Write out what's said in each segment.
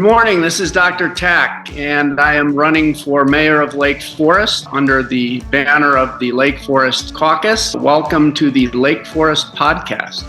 morning, this is Dr. Tack, and I am running for mayor of Lake Forest under the banner of the Lake Forest Caucus. Welcome to the Lake Forest Podcast.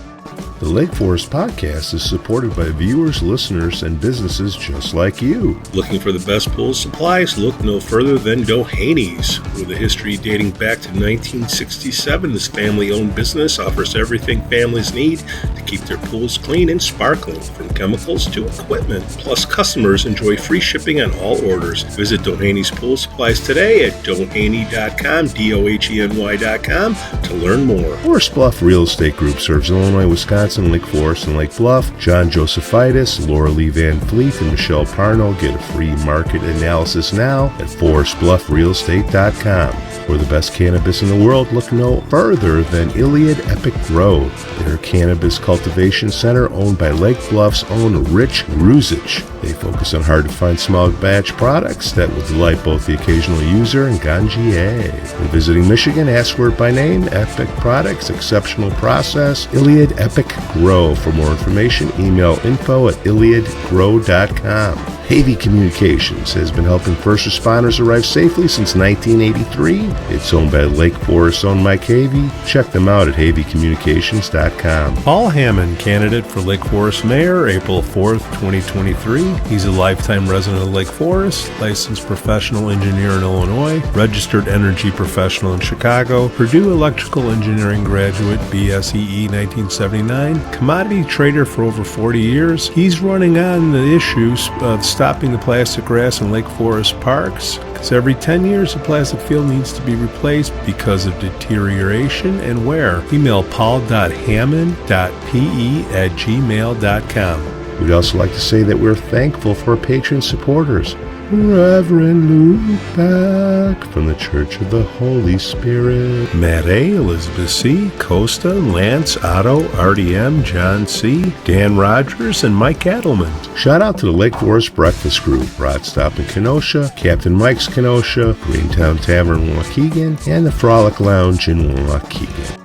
The Lake Forest Podcast is supported by viewers, listeners, and businesses just like you. Looking for the best pool supplies? Look no further than Dohany's. With a history dating back to 1967, this family-owned business offers everything families need to keep their pools clean and sparkling, from chemicals to equipment. Plus, customers enjoy free shipping on all orders. Visit Dohany's Pool Supplies today at dohany.com, DOHENY.com, to learn more. Forest Bluff Real Estate Group serves Illinois, Wisconsin, Lake Forest, and Lake Bluff. John Josephitis, Laura Lee Van Fleet, and Michelle Parno get a free market analysis now at forestbluffrealestate.com. For the best cannabis in the world, look no further than Iliad Epic Grow. Their cannabis cultivation center owned by Lake Bluff's own Rich Ruzich. They focus on hard-to-find small batch products that will delight both the occasional user and ganjier. When visiting Michigan, ask for it by name. Epic Products, exceptional process, Iliad Epic Grow. For more information, email info@iliadgrow.com. Havey Communications has been helping first responders arrive safely since 1983. It's owned by Lake Forest-owned Mike Havey. Check them out at haveycommunications.com. Paul Hammond, candidate for Lake Forest Mayor, April 4th, 2023. He's a lifetime resident of Lake Forest, licensed professional engineer in Illinois, registered energy professional in Chicago, Purdue Electrical Engineering graduate, BSEE 1979, commodity trader for over 40 years. He's running on the issues of stopping the plastic grass in Lake Forest parks, because every 10 years a plastic field needs to be replaced because of deterioration and wear. Email paul.hammond.pe@gmail.com. We'd also like to say that we're thankful for our patron supporters. Reverend Luke Beck from the Church of the Holy Spirit, Matt A., Elizabeth C., Costa, Lance, Otto, RDM, John C., Dan Rogers, and Mike Adelman. Shout out to the Lake Forest Breakfast Group, Rod Stop in Kenosha, Captain Mike's Kenosha, Greentown Tavern in Waukegan, and the Frolic Lounge in Waukegan.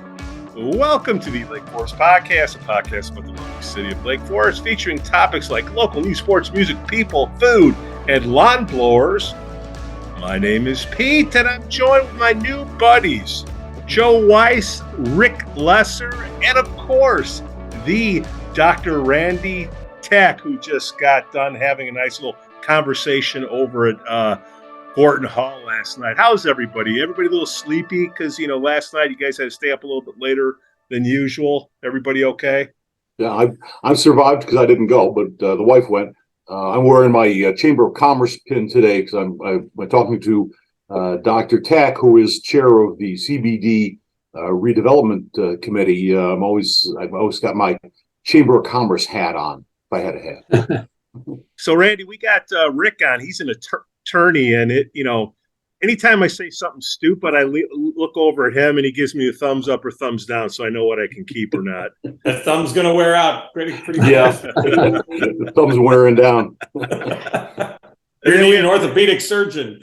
Welcome to the Lake Forest Podcast, a podcast about the lovely city of Lake Forest, featuring topics like local news, sports, music, people, food, and lawn blowers. My name is Pete, and I'm joined with my new buddies, Joe Weiss, Rick Lesser, and of course, the Dr. Randy Tack, who just got done having a nice little conversation over at Horton Hall last night. How's everybody? Everybody a little sleepy? Because, last night you guys had to stay up a little bit later than usual. Everybody okay? Yeah, I survived because I didn't go, but the wife went. I'm wearing my Chamber of Commerce pin today because I'm talking to Dr. Tack, who is chair of the CBD redevelopment committee. I've always got my Chamber of Commerce hat on if I had a hat. So, Randy, we got Rick on. He's an attorney, and anytime I say something stupid, I look over at him and he gives me a thumbs up or thumbs down, so I know what I can keep or not. The thumb's gonna wear out pretty Yeah, the thumb's wearing down. You're gonna need an orthopedic surgeon.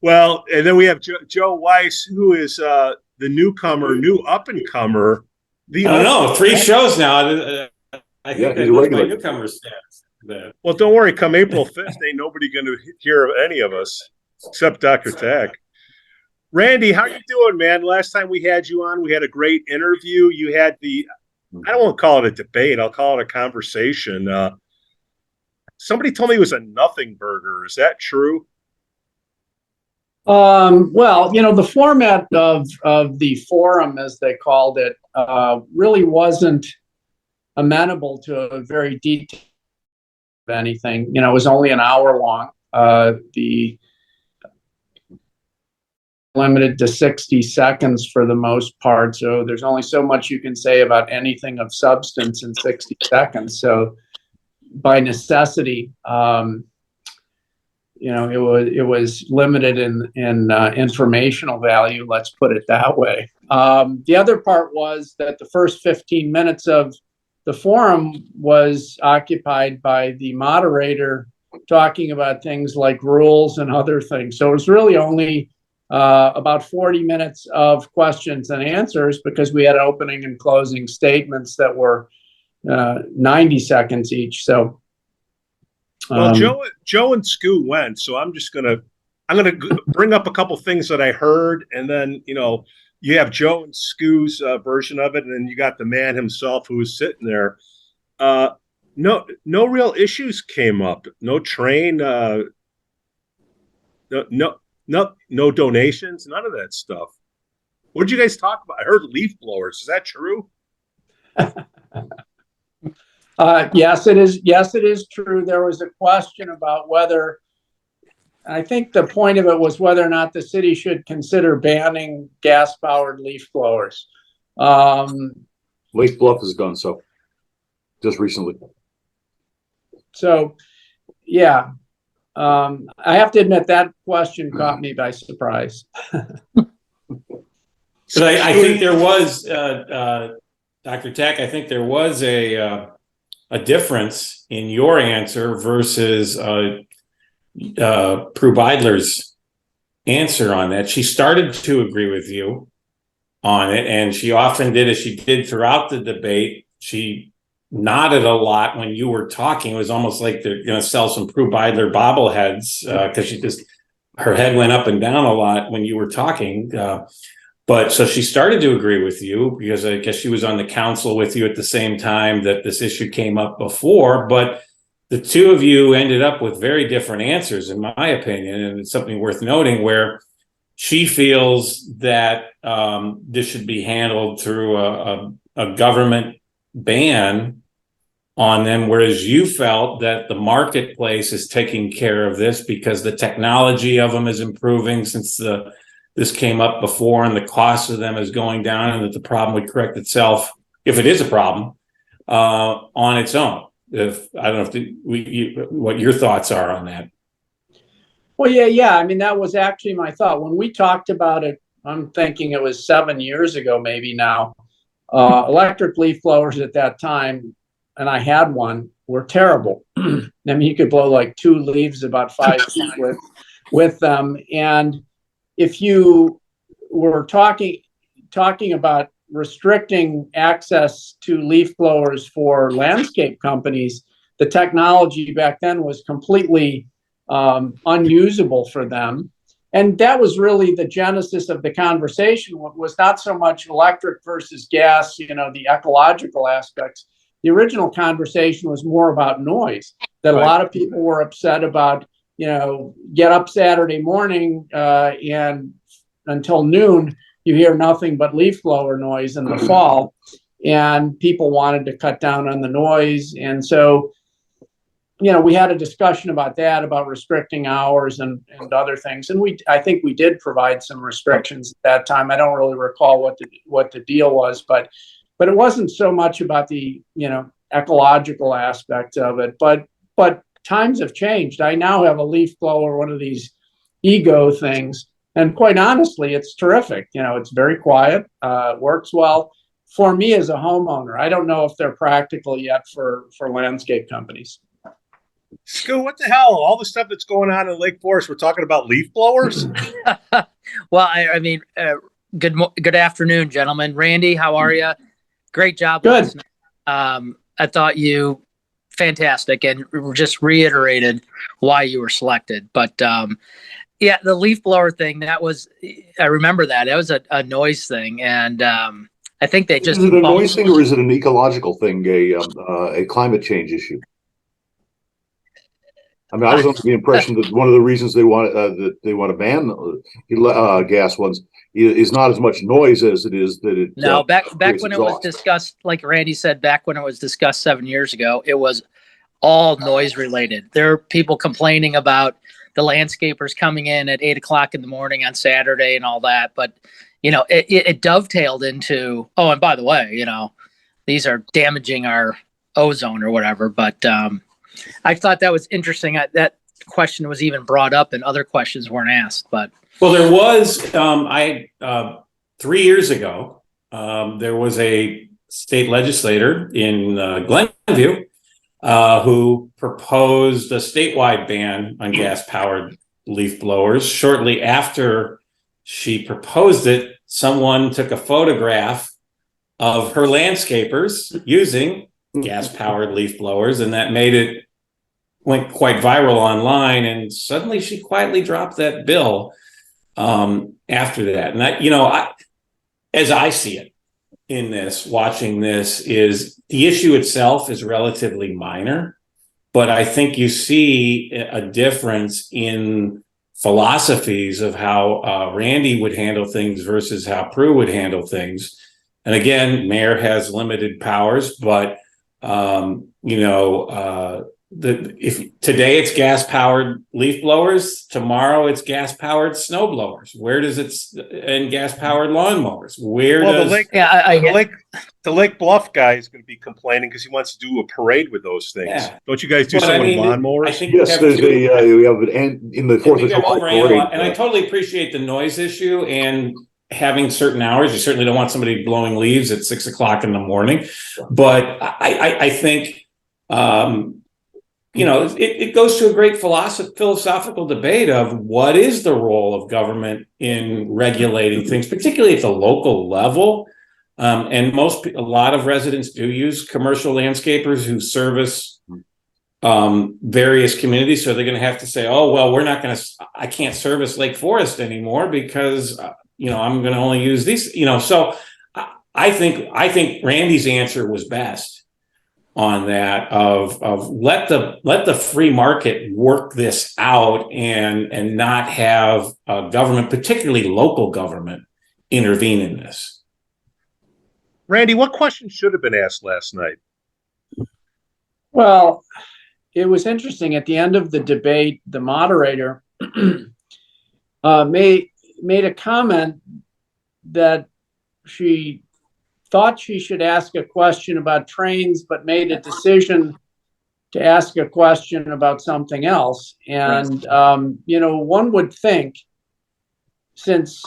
Well, and then we have Joe Weiss, who is the new up and comer. I don't know, 3 shows now. I think he's a regular. Newcomer stats. Well, don't worry. Come April 5th, ain't nobody going to hear of any of us except Dr. Tack. Randy, how you doing, man? Last time we had you on, we had a great interview. You had I don't want to call it a debate. I'll call it a conversation. Somebody told me it was a nothing burger. Is that true? Well, the format of the forum, as they called it, really wasn't amenable to a very detailed anything. It was only an hour long. The limited to 60 seconds for the most part, so there's only so much you can say about anything of substance in 60 seconds. So by necessity, it was limited in informational value, let's put it that way. The other part was that the first 15 minutes of the forum was occupied by the moderator talking about things like rules and other things. So it was really only about 40 minutes of questions and answers, because we had opening and closing statements that were 90 seconds each. So, well, Joe and Skoo went, so I'm gonna bring up a couple things that I heard, and then you have Joe and Skoo's version of it, and then you got the man himself who was sitting there. No real issues came up. No train. No donations. None of that stuff. What did you guys talk about? I heard leaf blowers. Is that true? Yes, it is. Yes, it is true. There was a question about whether, I think the point of it was whether or not the city should consider banning gas-powered leaf blowers. Lake Bluff has done so just recently. So, yeah, I have to admit that question caught me by surprise. So I think there was, Dr. Tack, I think there was a difference in your answer versus Prue Beidler's answer on that. She started to agree with you on it, and she often did, as she did throughout the debate. She nodded a lot when you were talking. It was almost like they're going to sell some Prue Beidler bobbleheads because her head went up and down a lot when you were talking. But so she started to agree with you because I guess she was on the council with you at the same time that this issue came up before. But the two of you ended up with very different answers, in my opinion. And it's something worth noting where she feels that this should be handled through a government ban on them, whereas you felt that the marketplace is taking care of this because the technology of them is improving since this came up before, and the cost of them is going down, and that the problem would correct itself, if it is a problem, on its own. If I don't know what your thoughts are on that. Well, yeah. I mean, that was actually my thought when we talked about it. I'm thinking it was 7 years ago, maybe now. Electric leaf blowers at that time, and I had one, were terrible. I mean, you could blow like 2 leaves about 5 feet with them, and if you were talking about restricting access to leaf blowers for landscape companies, the technology back then was completely unusable for them. And that was really the genesis of the conversation. What was not so much electric versus gas, the ecological aspects. The original conversation was more about noise, that a lot of people were upset about. Get up Saturday morning and until noon, you hear nothing but leaf blower noise in the fall, and people wanted to cut down on the noise. And so, we had a discussion about that, about restricting hours and other things. And I think we did provide some restrictions at that time. I don't really recall what the deal was, but it wasn't so much about the, ecological aspect of it, but times have changed. I now have a leaf blower, one of these ego things, and quite honestly, it's terrific. It's very quiet, works well for me as a homeowner. I don't know if they're practical yet for landscape companies. Skoo, what the hell? All the stuff that's going on in Lake Forest, we're talking about leaf blowers? Well, I mean, good afternoon, gentlemen. Randy, how are you? Great job. Good. I thought you fantastic, and just reiterated why you were selected. But yeah, the leaf blower thing, I remember that. It was a noise thing, and I think they just— Is it a noise thing, or is it an ecological thing, a climate change issue? I mean, I was under the impression that one of the reasons they want to ban gas ones is not as much noise as it is that it. No, back when it was discussed, like Randy said, back when it was discussed 7 years ago, it was all noise related. There are people complaining about the landscapers coming in at 8 o'clock in the morning on Saturday and all that. But, it dovetailed into, oh, and by the way, these are damaging our ozone or whatever. But I thought that was interesting. That question was even brought up and other questions weren't asked. But well, there was 3 years ago, there was a state legislator in Glenview who proposed a statewide ban on gas-powered leaf blowers. Shortly after she proposed it, someone took a photograph of her landscapers using gas-powered leaf blowers, and that went quite viral online. And suddenly she quietly dropped that bill after that. And as I see it in this, watching this, is the issue itself is relatively minor, but I think you see a difference in philosophies of how Randy would handle things versus how Prue would handle things. And again, mayor has limited powers, but if today it's gas-powered leaf blowers, tomorrow it's gas-powered snow blowers. And gas-powered lawnmowers? The Lake Bluff guy is going to be complaining because he wants to do a parade with those things. Yeah. Don't you guys do something with lawnmowers? I think Yes, we have an in the 4th of July parade. And I totally appreciate the noise issue and having certain hours. You certainly don't want somebody blowing leaves at 6 o'clock in the morning. But I think, it goes to a great philosophical debate of what is the role of government in regulating things, particularly at the local level. And a lot of residents do use commercial landscapers who service various communities. So they're going to have to say, oh, well, I can't service Lake Forest anymore because, I'm going to only use these, so I think Randy's answer was best on that of let the free market work this out and not have government, particularly local government, intervene in this. Randy, what question should have been asked last night? Well, it was interesting. At the end of the debate, the moderator made a comment that she thought she should ask a question about trains, but made a decision to ask a question about something else. And, one would think, since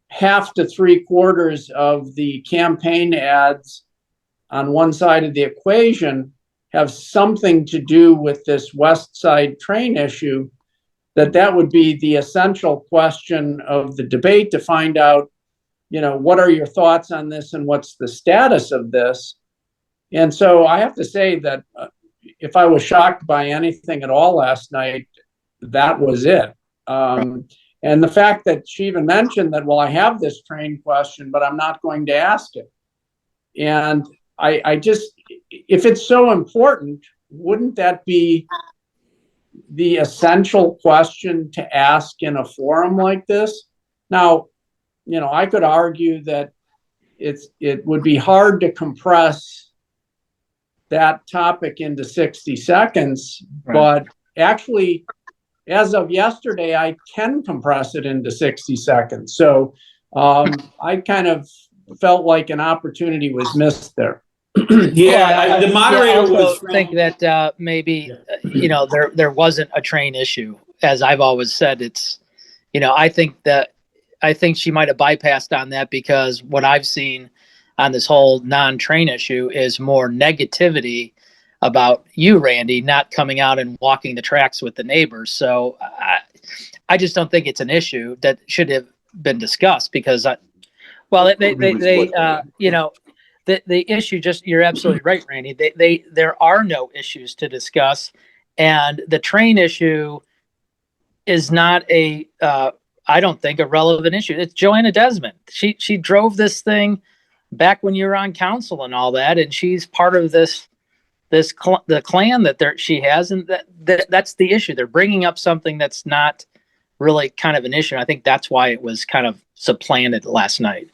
half to 3/4 of the campaign ads on one side of the equation have something to do with this West Side train issue, that would be the essential question of the debate, to find out, what are your thoughts on this and what's the status of this? And so I have to say that if I was shocked by anything at all last night, that was it. And the fact that she even mentioned that, well, I have this train question, but I'm not going to ask it. And I just, if it's so important, wouldn't that be the essential question to ask in a forum like this? Now, I could argue that it would be hard to compress that topic into 60 seconds, right. But actually, as of yesterday, I can compress it into 60 seconds. So I kind of felt like an opportunity was missed there. The moderator was think that maybe there wasn't a train issue. As I've always said, it's I think she might have bypassed on that, because what I've seen on this whole non-train issue is more negativity about you, Randy, not coming out and walking the tracks with the neighbors. So I just don't think it's an issue that should have been discussed, because the issue, just, you're absolutely right, Randy. There are no issues to discuss, and the train issue is not I don't think, a relevant issue. It's Joanna Desmond. She drove this thing back when you were on council and all that, and she's part of the clan that she has, and that's the issue. They're bringing up something that's not really kind of an issue. I think that's why it was kind of supplanted last night.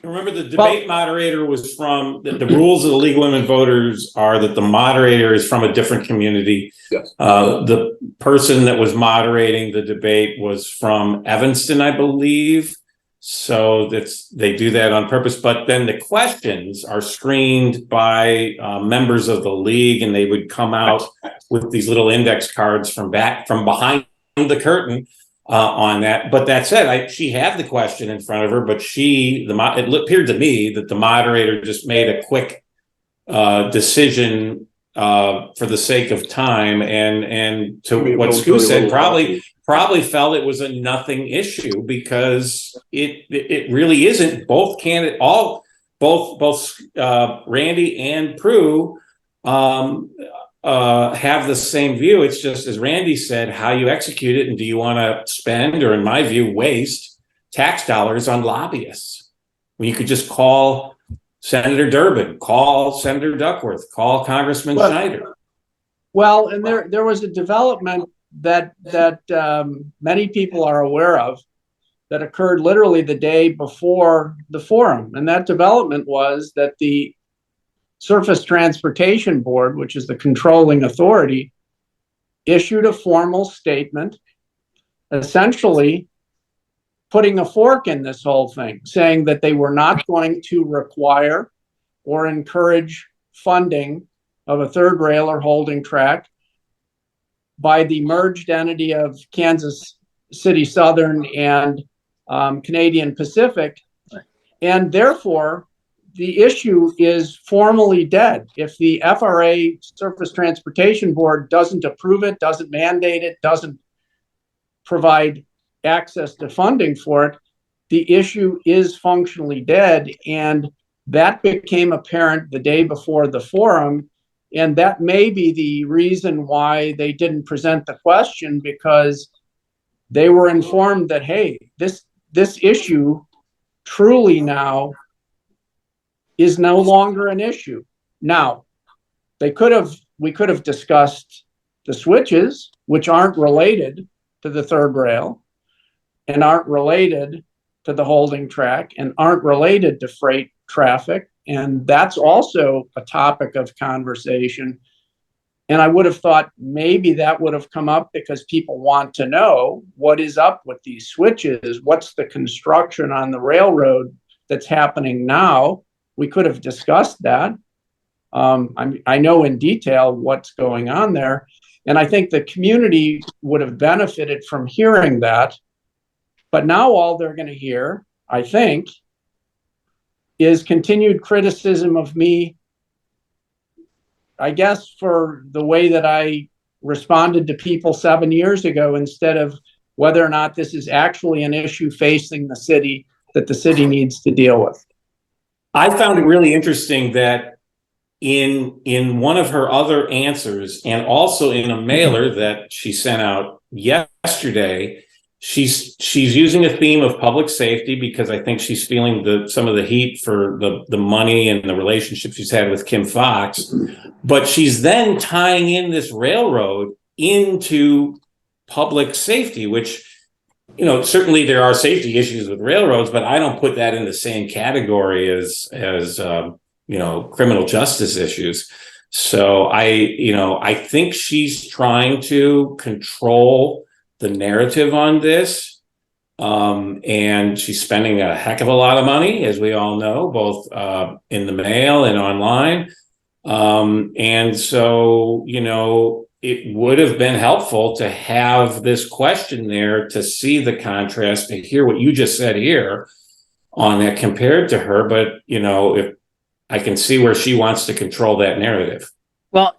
Remember, the debate moderator was from the rules of the League of Women Voters are that the moderator is from a different community. Yes. The person that was moderating the debate was from Evanston, I believe. So they do that on purpose. But then the questions are screened by members of the league, and they would come out with these little index cards from behind the curtain. On that, but that said, she had the question in front of her, but it appeared to me that the moderator just made a quick decision for the sake of time, and to what Skoo said, probably felt it was a nothing issue, because it really isn't. Both both Randy and Prue have the same view. It's just, as Randy said, how you execute it, and do you want to spend, or in my view, waste tax dollars on lobbyists? When you could just call Senator Durbin, call Senator Duckworth, call Congressman Schneider. Well, and there was a development that many people are aware of that occurred literally the day before the forum. And that development was that the Surface Transportation Board, which is the controlling authority, issued a formal statement essentially putting a fork in this whole thing, saying that they were not going to require or encourage funding of a third rail or holding track by the merged entity of Kansas City Southern and Canadian Pacific. And therefore, the issue is formally dead. If the FRA, Surface Transportation Board, doesn't approve it, doesn't mandate it, doesn't provide access to funding for it, the issue is functionally dead. And that became apparent the day before the forum. And that may be the reason why they didn't present the question, because they were informed that, hey, this issue truly now is no longer an issue. Now, we could have discussed the switches, which aren't related to the third rail and aren't related to the holding track and aren't related to freight traffic. And that's also a topic of conversation. And I would have thought maybe that would have come up because people want to know what is up with these switches. What's the construction on the railroad that's happening now? We could have discussed that. I know in detail what's going on there. And I think the community would have benefited from hearing that. But now all they're going to hear, I think, is continued criticism of me, I guess, for the way that I responded to people 7 years ago, instead of whether or not this is actually an issue facing the city that the city needs to deal with. I found it really interesting that in one of her other answers, and also in a mailer that she sent out yesterday, she's using a theme of public safety, because I think she's feeling some of the heat for the money and the relationship she's had with Kim Fox. But she's then tying in this railroad into public safety, which, certainly there are safety issues with railroads, but I don't put that in the same category as criminal justice issues. So I think she's trying to control the narrative on this. And she's spending a heck of a lot of money, as we all know, both in the mail and online. And so, it would have been helpful to have this question there to see the contrast, to hear what you just said here on that compared to her. But, if I can see where she wants to control that narrative. Well,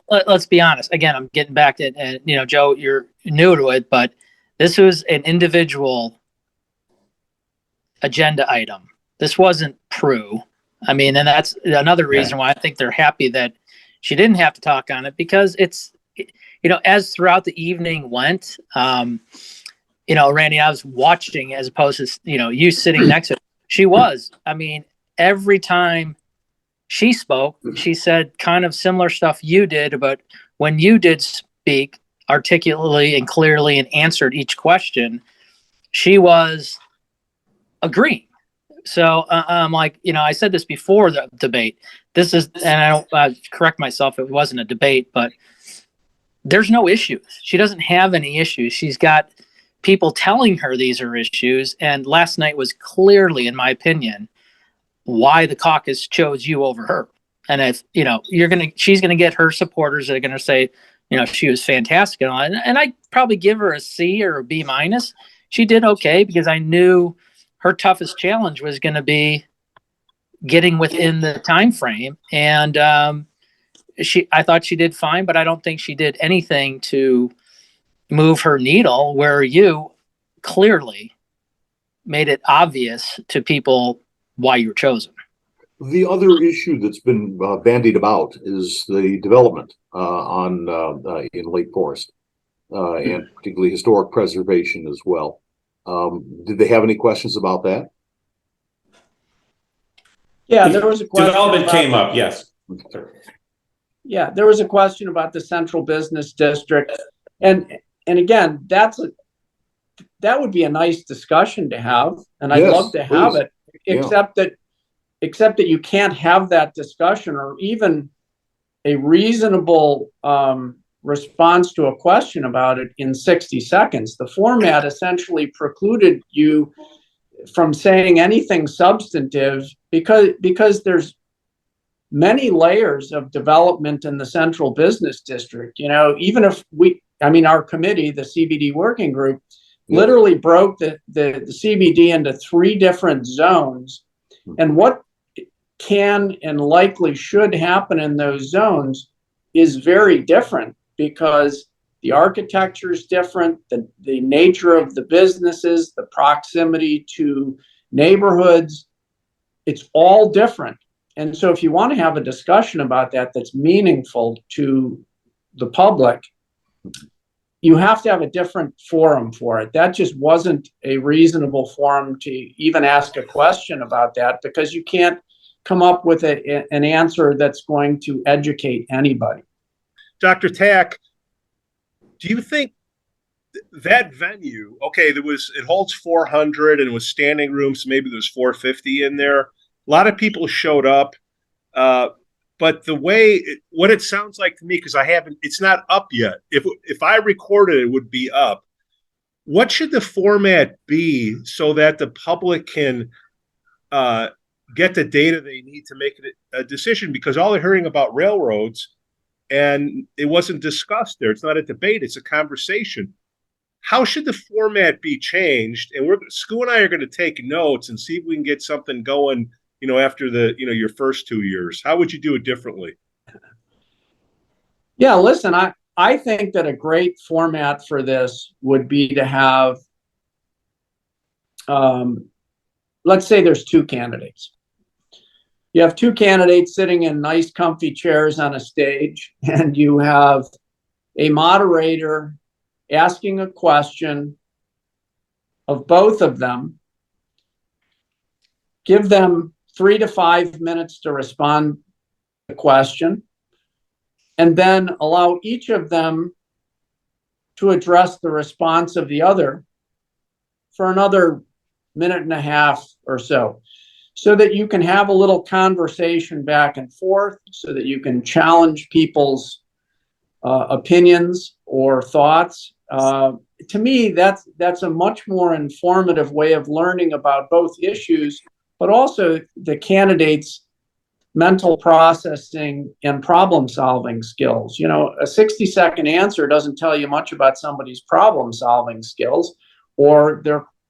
let's be honest. Again, I'm getting back to it. And, Joe, you're new to it, but this was an individual agenda item. This wasn't Prue. I mean, and that's another reason why I think they're happy that she didn't have to talk on it, because it's, as throughout the evening went, Randy, I was watching as opposed to, you sitting next to her. She was, every time she spoke, she said kind of similar stuff you did, but when you did speak articulately and clearly and answered each question, she was agreeing. So I'm like, I said this before the debate. This is, and I don't correct myself, it wasn't a debate, but there's no issues. She doesn't have any issues. She's got people telling her these are issues. And last night was clearly, in my opinion, why the caucus chose you over her. And if, she's going to get her supporters that are going to say, she was fantastic. And I probably give her a C or a B minus. She did okay, because I knew her toughest challenge was going to be getting within the time frame. And I thought she did fine, but I don't think she did anything to move her needle, where you clearly made it obvious to people why you were chosen. The other issue that's been bandied about is the development in Lake Forest, and particularly historic preservation as well. Did they have any questions about that? Yeah, there was a question. Development came up, yes. Yeah, there was a question about the central business district. And again, that would be a nice discussion to have, and I'd love to have it, except that you can't have that discussion or even a reasonable response to a question about it in 60 seconds. The format essentially precluded you from saying anything substantive because there's many layers of development in the central business district. You know, even if our committee, the CBD working group, literally broke the CBD into 3 different zones, and what can and likely should happen in those zones is very different because the architecture is different, the nature of the businesses, the proximity to neighborhoods, it's all different. And so if you want to have a discussion about that that's meaningful to the public, you have to have a different forum for it. That just wasn't a reasonable forum to even ask a question about that, because you can't come up with an answer that's going to educate anybody. Dr. Tack, do you think that venue, okay, it holds 400 and it was standing room, so maybe there's 450 in there. A lot of people showed up, but what it sounds like to me, because it's not up yet. If I recorded it, it would be up. What should the format be so that the public can get the data they need to make a decision? Because all they're hearing about railroads, and it wasn't discussed there. It's not a debate, it's a conversation. How should the format be changed? And Skoo and I are going to take notes and see if we can get something going, after your first 2 years. How would you do it differently? Yeah, listen, I think that a great format for this would be to have, let's say there's 2 candidates. You have 2 candidates sitting in nice, comfy chairs on a stage, and you have a moderator asking a question of both of them. Give them 3 to 5 minutes to respond to the question, and then allow each of them to address the response of the other for another minute and a half or so that you can have a little conversation back and forth, so that you can challenge people's opinions or thoughts. To me, that's a much more informative way of learning about both issues, but also the candidates' mental processing and problem-solving skills. A 60-second answer doesn't tell you much about somebody's problem-solving skills or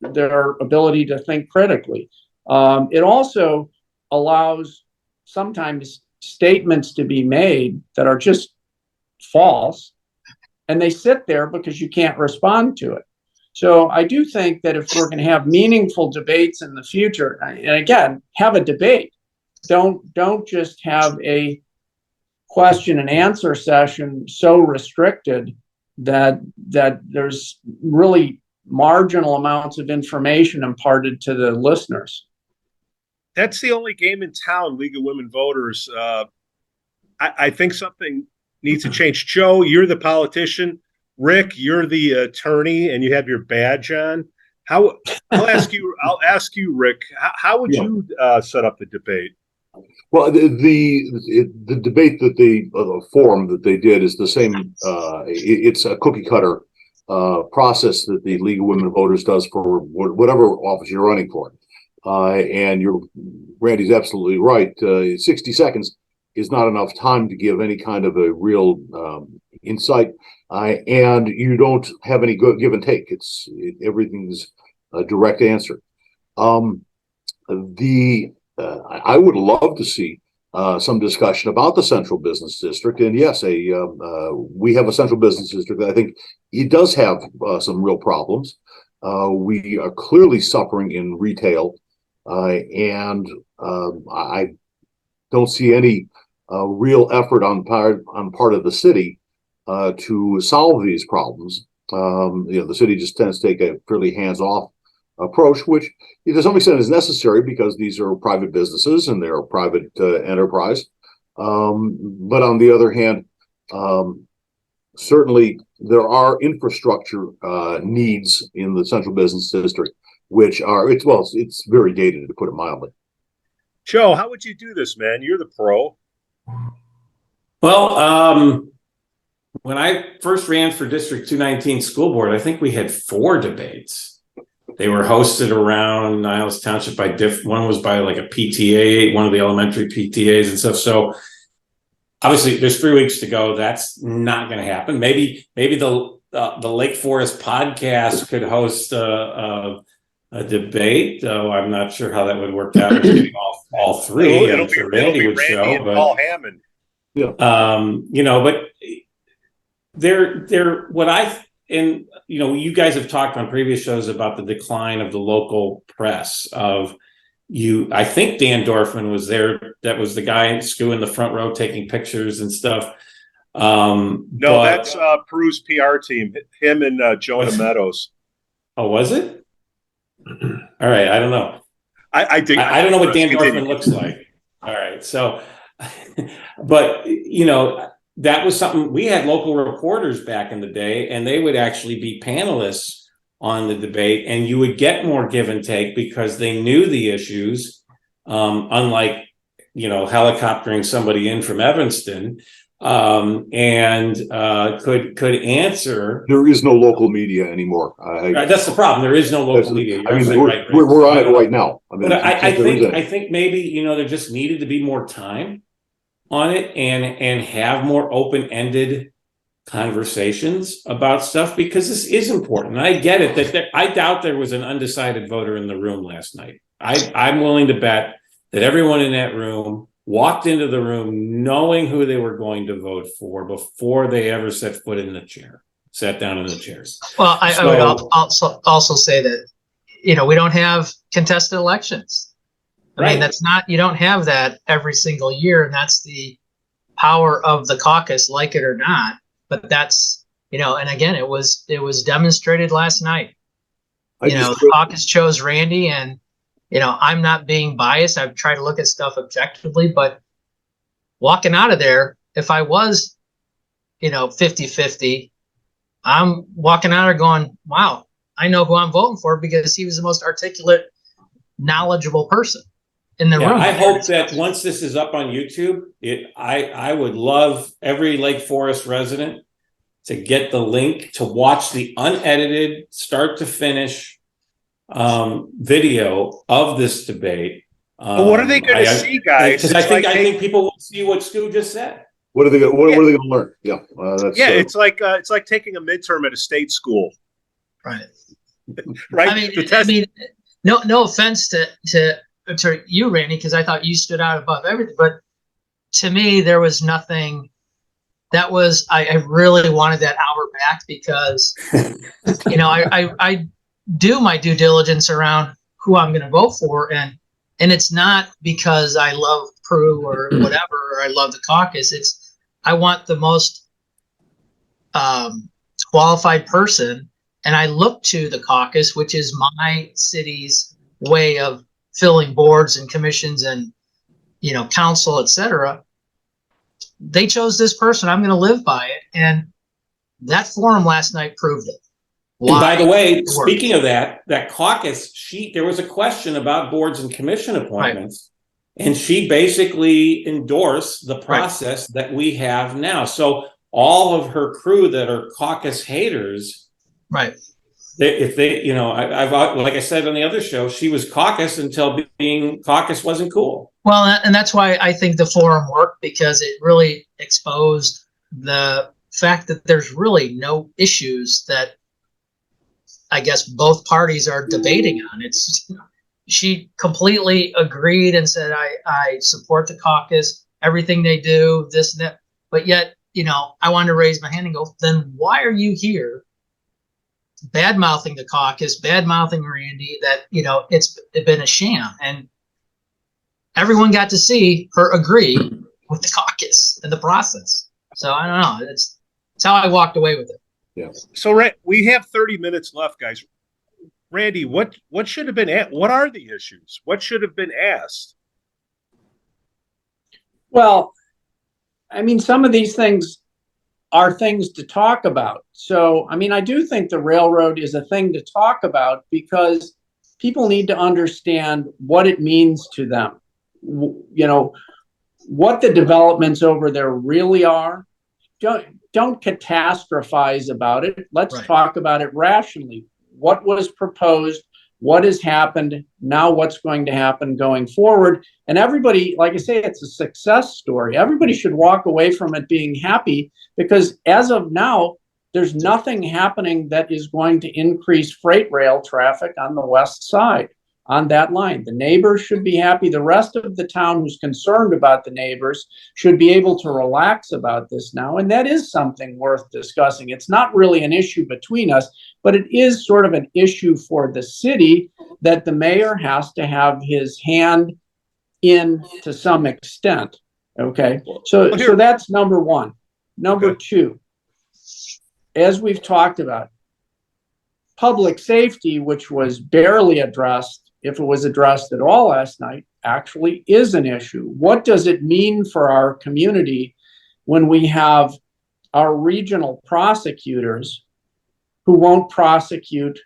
their ability to think critically. It also allows sometimes statements to be made that are just false, and they sit there because you can't respond to it. So I do think that if we're going to have meaningful debates in the future, and again, have a debate, don't just have a question and answer session so restricted that there's really marginal amounts of information imparted to the listeners. That's the only game in town, League of Women Voters. I think something needs to change. Joe, you're the politician. Rick, you're the attorney, and you have your badge on. I'll ask you, Rick. How would you set up the debate? Well, the debate that the forum that they did is the same. It's a cookie cutter process that the League of Women Voters does for whatever office you're running for. And Randy's absolutely right. 60 seconds is not enough time to give any kind of a real insight, and you don't have any good give and take. Everything's a direct answer. I would love to see some discussion about the central business district, and yes, we have a central business district that I think it does have some real problems. We are clearly suffering in retail, and don't see any real effort on part of the city to solve these problems. The city just tends to take a fairly hands-off approach, which to some extent is necessary because these are private businesses and they're a private enterprise. But on the other hand, certainly there are infrastructure needs in the central business district, which are it's very dated, to put it mildly. Joe, how would you do this, man? You're the pro. Well, when I first ran for District 219 school board, I think we had 4 debates. They were hosted around Niles Township by one was by like a PTA, one of the elementary PTAs and stuff. So obviously there's 3 weeks to go. That's not going to happen. Maybe the Lake Forest podcast could host a debate, though I'm not sure how that would work out with all 3. It'll be Randy and Paul Hammond. Yeah. But you guys have talked on previous shows about the decline of the local press I think Dan Dorfman was there. That was the guy in Skoo in the front row taking pictures and stuff. That's Prue's PR team, him and Jonah Meadows. Oh, was it? All right. I don't know. I don't know what Dan Dorfman looks like. All right. So, but that was something we had local reporters back in the day, and they would actually be panelists on the debate, and you would get more give and take because they knew the issues, unlike helicoptering somebody in from Evanston, and could answer. There is no local media anymore. That's the problem. There is no local media. We're on it right now. I think maybe there just needed to be more time on it and have more open-ended conversations about stuff, because this is important. I get it that I doubt there was an undecided voter in the room last night. I'm willing to bet that everyone in that room walked into the room knowing who they were going to vote for before they ever sat down in the chairs. Well, I would also say that we don't have contested elections. I mean, you don't have that every single year, and that's the power of the caucus, like it or not. But that's, and again, it was demonstrated last night. The caucus chose Randy, and, I'm not being biased. I've tried to look at stuff objectively, but walking out of there, if I was, 50-50, I'm walking out of there going, wow, I know who I'm voting for, because he was the most articulate, knowledgeable person in the room. I hope that once this is up on YouTube, I would love every Lake Forest resident to get the link to watch the unedited, start to finish video of this debate. But what are they going to see, guys? Because I think people will see what Skoo just said. What are they going to learn? Yeah, it's like taking a midterm at a state school, right? Right. No offense to you, Randy, because I thought you stood out above everything. But to me, there was nothing that was. I really wanted that hour back because, I do my due diligence around who I'm going to vote for, and it's not because I love Prue or whatever, or I love the caucus. It's I want the most qualified person, and I look to the caucus, which is my city's way of filling boards and commissions and council, etc. They chose this person. I'm going to live by it, and that forum last night proved it. And by the way, speaking of that caucus, there was a question about boards and commission appointments, and she basically endorsed the process that we have now. So all of her crew that are caucus haters, if they, I've like I said on the other show, she was caucus until being caucus wasn't cool. Well, and that's why I think the forum worked, because it really exposed the fact that there's really no issues that I guess both parties are debating on. She completely agreed and said, I support the caucus, everything they do, this and that. But yet, I wanted to raise my hand and go, then why are you here bad-mouthing the caucus, bad-mouthing Randy, that, it's been a sham. And everyone got to see her agree with the caucus and the process. So I don't know. That's how I walked away with it. Yeah. So we have 30 minutes left, guys. Randy, what should have been what are the issues? What should have been asked? Well, I mean, some of these things are things to talk about. So, I mean, I do think the railroad is a thing to talk about because people need to understand what it means to them. You know, what the developments over there really are. Don't catastrophize about it. Let's talk about it rationally. What was proposed? What has happened? Now what's going to happen going forward? And everybody, like I say, it's a success story. Everybody should walk away from it being happy because as of now, there's nothing happening that is going to increase freight rail traffic on the west side on that line. The neighbors should be happy. The rest of the town who's concerned about the neighbors should be able to relax about this now. And that is something worth discussing. It's not really an issue between us, but it is sort of an issue for the city that the mayor has to have his hand in to some extent. Okay. So that's number one. Number two, as we've talked about, public safety, which was barely addressed, if it was addressed at all last night, actually is an issue. What does it mean for our community when we have our regional prosecutors who won't prosecute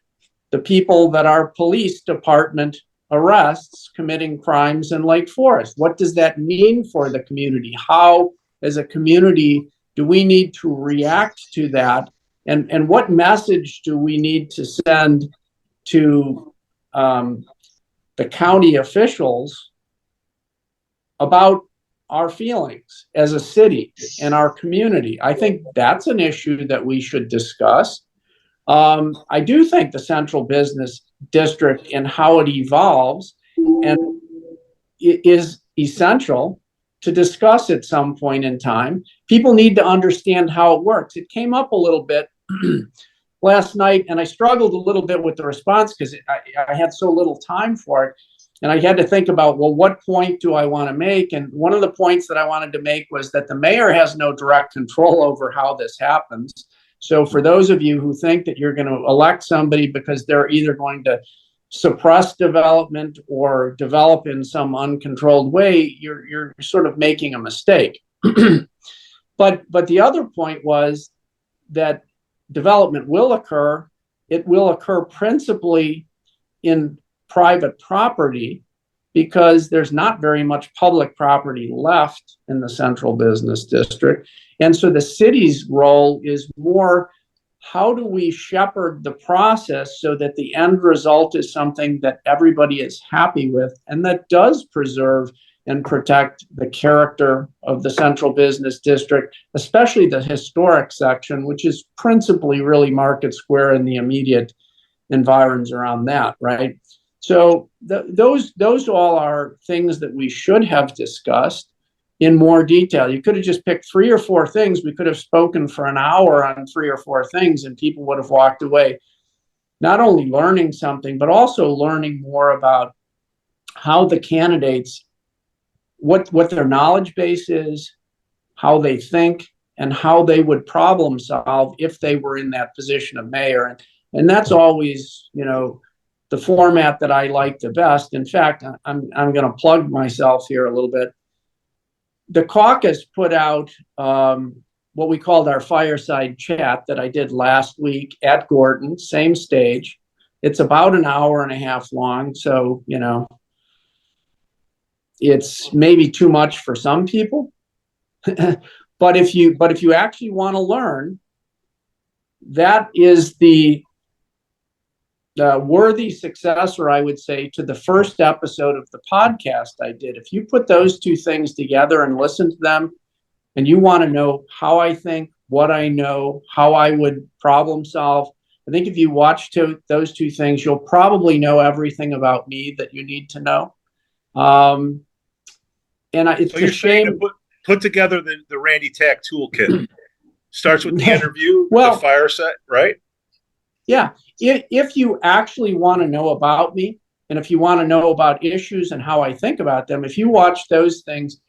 the people that our police department arrests committing crimes in Lake Forest? What does that mean for the community? How, as a community, do we need to react to that? And what message do we need to send to the county officials about our feelings as a city and our community? I think that's an issue that we should discuss. I do think the central business district and how it evolves and it is essential to discuss at some point in time. People need to understand how it works. It came up a little bit last night, and I struggled a little bit with the response because I had so little time for it. And I had to think about, well, what point do I want to make? And one of the points that I wanted to make was that the mayor has no direct control over how this happens. So for those of you who think that you're going to elect somebody because they're either going to suppress development or develop in some uncontrolled way, you're sort of making a mistake. But the other point was that development will occur. It will occur principally in private property because there's not very much public property left in the central business district. And so the city's role is more, how do we shepherd the process so that the end result is something that everybody is happy with and that does preserve and protect the character of the central business district, especially the historic section, which is principally really Market Square and the immediate environs around that, right? So those all are things that we should have discussed in more detail. You could have just picked 3 or 4 things. We could have spoken for an hour on 3 or 4 things and people would have walked away not only learning something, but also learning more about how the candidates, what their knowledge base is, how they think, and how they would problem solve if they were in that position of mayor. And that's always, you know, the format that I like the best. In fact, I'm going to plug myself here a little bit. The caucus put out what we called our fireside chat that I did last week at Gordon, same stage. It's about an hour and a half long. So, you know, it's maybe too much for some people. But if you actually want to learn, that is the worthy successor, I would say, to the first episode of the podcast I did. If you put those 2 things together and listen to them, and you want to know how I think, what I know, how I would problem solve, I think if you watch those 2 things, you'll probably know everything about me that you need to know. It's so you're a shame. Put together the Randy Tack toolkit. Starts with the interview, the fireside, right? Yeah. If you actually want to know about me, and if you want to know about issues and how I think about them, if you watch those things,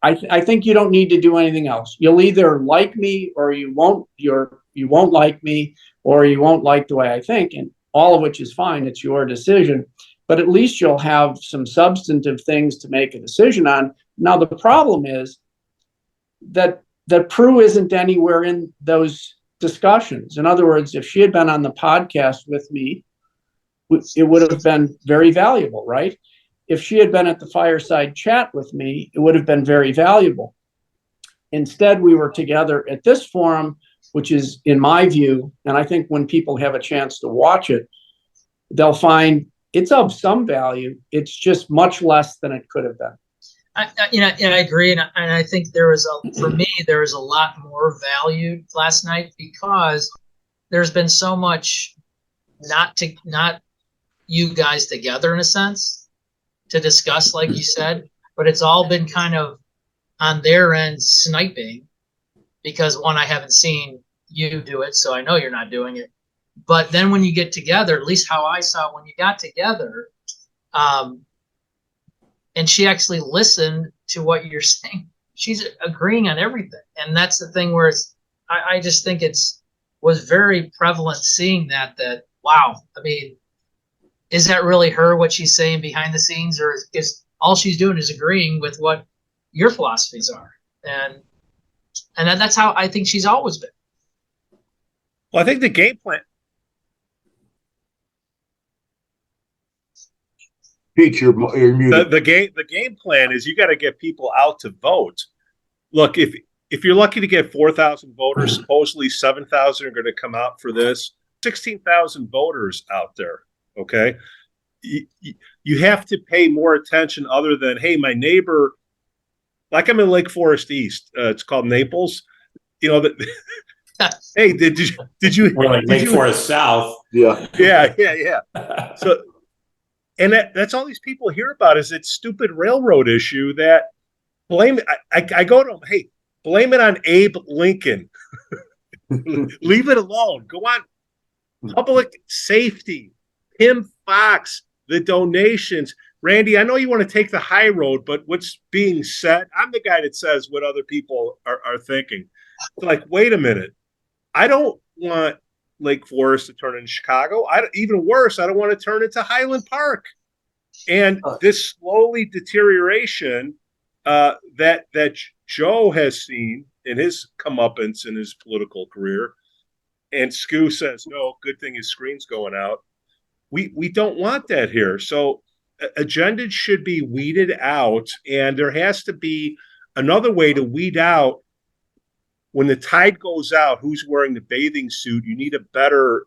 I think you don't need to do anything else. You'll either like me or you won't. You won't like me, or you won't like the way I think, and all of which is fine. It's your decision. But at least you'll have some substantive things to make a decision on. Now, the problem is that Prue isn't anywhere in those discussions. In other words, if she had been on the podcast with me, it would have been very valuable, right? If she had been at the fireside chat with me, it would have been very valuable. Instead, we were together at this forum, which is, in my view, and I think when people have a chance to watch it, they'll find it's of some value. It's just much less than it could have been. I agree, and I think for me there was a lot more value last night because there's been so much not you guys together in a sense to discuss, like you said, but it's all been kind of on their end sniping because one, I haven't seen you do it, so I know you're not doing it. But then when you get together, at least how I saw it when you got together, and she actually listened to what you're saying. She's agreeing on everything. And that's the thing where I just think was very prevalent seeing that, wow, I mean, is that really her, what she's saying behind the scenes, or is all she's doing is agreeing with what your philosophies are? And that's how I think she's always been. Well, I think the game plan. Pete, you're muted. The game plan is you got to get people out to vote. Look, if you're lucky to get 4,000 voters, supposedly 7,000 are going to come out for this. 16,000 voters out there. Okay, you have to pay more attention other than, hey, my neighbor, like I'm in Lake Forest East. It's called Naples. You know that. Hey, did you? We're like Lake Forest South. Yeah. So, and that's all these people hear about is that stupid railroad issue that blame. I go to them, hey, blame it on Abe Lincoln. Leave it alone. Go on. Public safety. Tim Fox, the donations. Randy, I know you want to take the high road, but what's being said, I'm the guy that says what other people are thinking. It's like, wait a minute. I don't want Lake Forest to turn into Chicago. Even worse, I don't want to turn into Highland Park. And this slowly deterioration that Joe has seen in his comeuppance in his political career, and Skoo says, no, good thing his screen's going out. We don't want that here. So agendas should be weeded out, and there has to be another way to weed out when the tide goes out, who's wearing the bathing suit. You need a better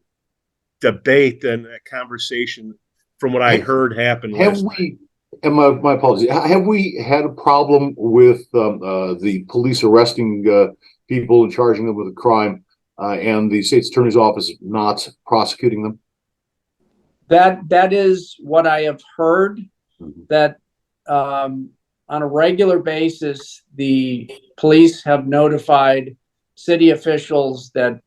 debate than that conversation from what I heard happen last night. And my apologies, have we had a problem with the police arresting people and charging them with a crime and the state's attorney's office not prosecuting them? That is what I have heard, that on a regular basis, the police have notified city officials that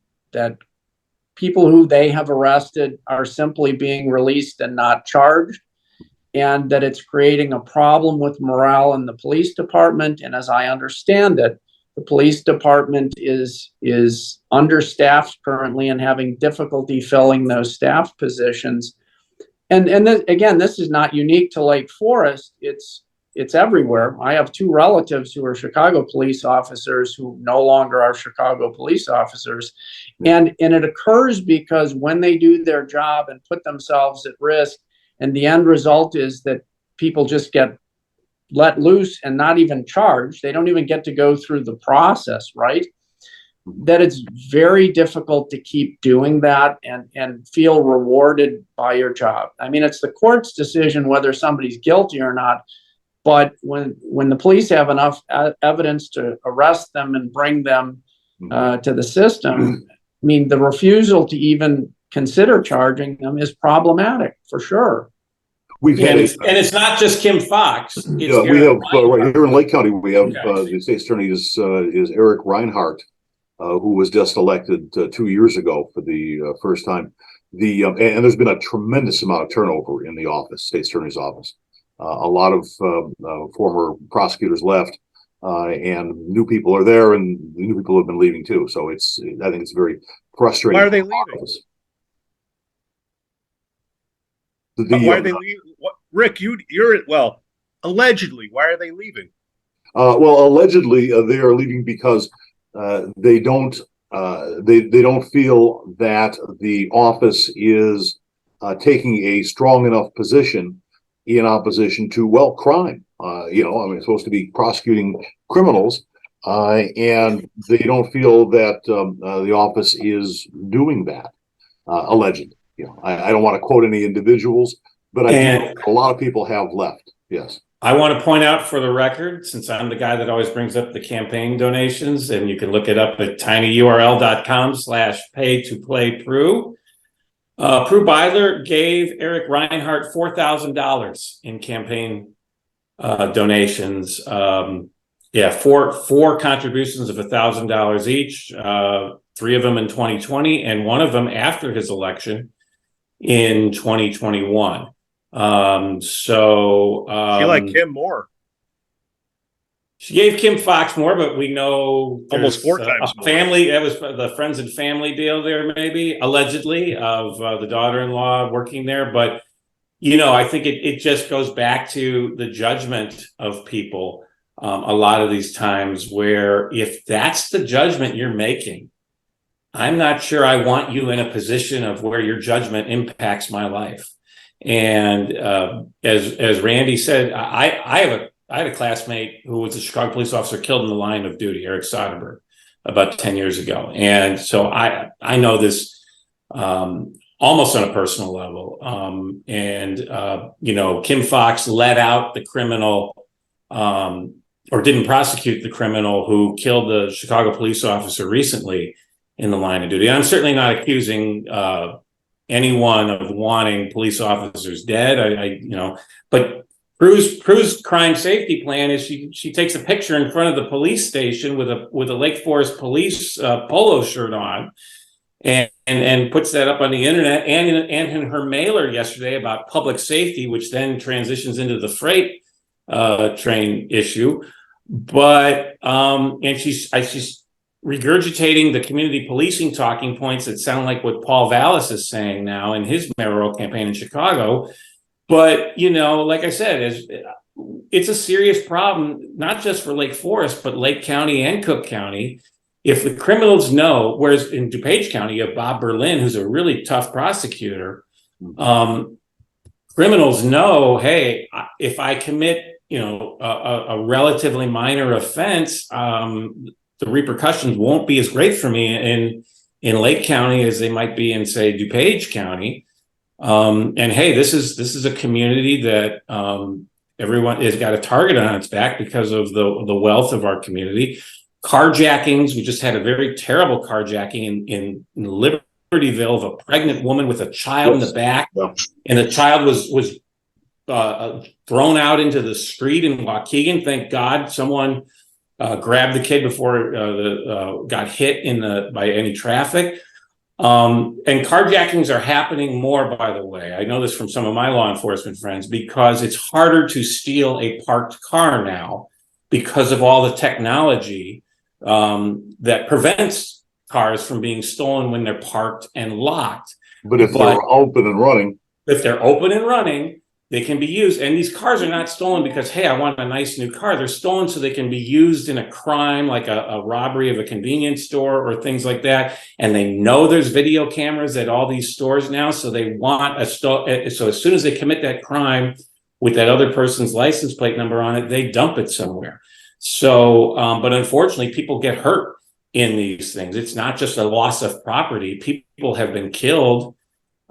people who they have arrested are simply being released and not charged, and that it's creating a problem with morale in the police department. And as I understand it, the police department is understaffed currently and having difficulty filling those staff positions. And again, this is not unique to Lake Forest. It's everywhere. I have two relatives who are Chicago police officers who no longer are Chicago police officers. And it occurs because when they do their job and put themselves at risk, and the end result is that people just get let loose and not even charged. They don't even get to go through the process, right? That it's very difficult to keep doing that and feel rewarded by your job. I mean, it's the court's decision whether somebody's guilty or not. But when the police have enough evidence to arrest them and bring them to the system, I mean, the refusal to even consider charging them is problematic for sure. And it's not just Kim Fox. We have right here in Lake County. We have the state's attorney is Eric Rhinehart, who was just elected 2 years ago for the first time. and there's been a tremendous amount of turnover in the office, state's attorney's office. A lot of former prosecutors left, and new people are there, and new people have been leaving too. So I think it's very frustrating. Why are they leaving? Why are they leaving? Rick, you're allegedly, why are they leaving? Allegedly, they are leaving because they don't feel that the office is taking a strong enough position in opposition to crime. It's supposed to be prosecuting criminals, and they don't feel that the office is doing that. Allegedly, I don't want to quote any individuals, but I think a lot of people have left. Yes. I want to point out for the record, since I'm the guy that always brings up the campaign donations, and you can look it up at tinyurl.com/pay-to-play-Prue. Prue Beidler gave Eric Rhinehart $4,000 in campaign donations. Four contributions of $1,000 each, 3 of them in 2020 and 1 of them after his election in 2021. You like Kim more. She gave Kim Fox more, but we know almost 4 times more. Family. That was the friends and family deal there, maybe allegedly, of the daughter-in-law working there. But I think it just goes back to the judgment of people a lot of these times, where if that's the judgment you're making, I'm not sure I want you in a position of where your judgment impacts my life. And as Randy said, I had a classmate who was a Chicago police officer killed in the line of duty, Eric Soderberg, about 10 years ago. And so I know this almost on a personal level. Kim Fox let out the criminal or didn't prosecute the criminal who killed the Chicago police officer recently in the line of duty. I'm certainly not accusing anyone of wanting police officers dead. But Prue's crime safety plan is she takes a picture in front of the police station with a Lake Forest police polo shirt on, and puts that up on the internet and in her mailer yesterday about public safety, which then transitions into the freight train issue. But and she's regurgitating the community policing talking points that sound like what Paul Vallis is saying now in his mayoral campaign in Chicago. But, like I said, it's a serious problem, not just for Lake Forest, but Lake County and Cook County. If the criminals know, whereas in DuPage County, you have Bob Berlin, who's a really tough prosecutor. Criminals know, hey, if I commit, a relatively minor offense, the repercussions won't be as great for me in Lake County as they might be in, say, DuPage County. And hey, this is a community that everyone has got a target on its back because of the wealth of our community. Carjackings. We just had a very terrible carjacking in Libertyville of a pregnant woman with a child in the back, and the child was thrown out into the street in Waukegan. Thank God someone grabbed the kid before got hit by any traffic. And carjackings are happening more, by the way. I know this from some of my law enforcement friends, because it's harder to steal a parked car now because of all the technology that prevents cars from being stolen when they're parked and locked. But if they're open and running, they can be used. And these cars are not stolen because, hey, I want a nice new car. They're stolen so they can be used in a crime, like a robbery of a convenience store or things like that. And they know there's video cameras at all these stores now. So they want so as soon as they commit that crime with that other person's license plate number on it, they dump it somewhere. So, but unfortunately, people get hurt in these things. It's not just a loss of property. People have been killed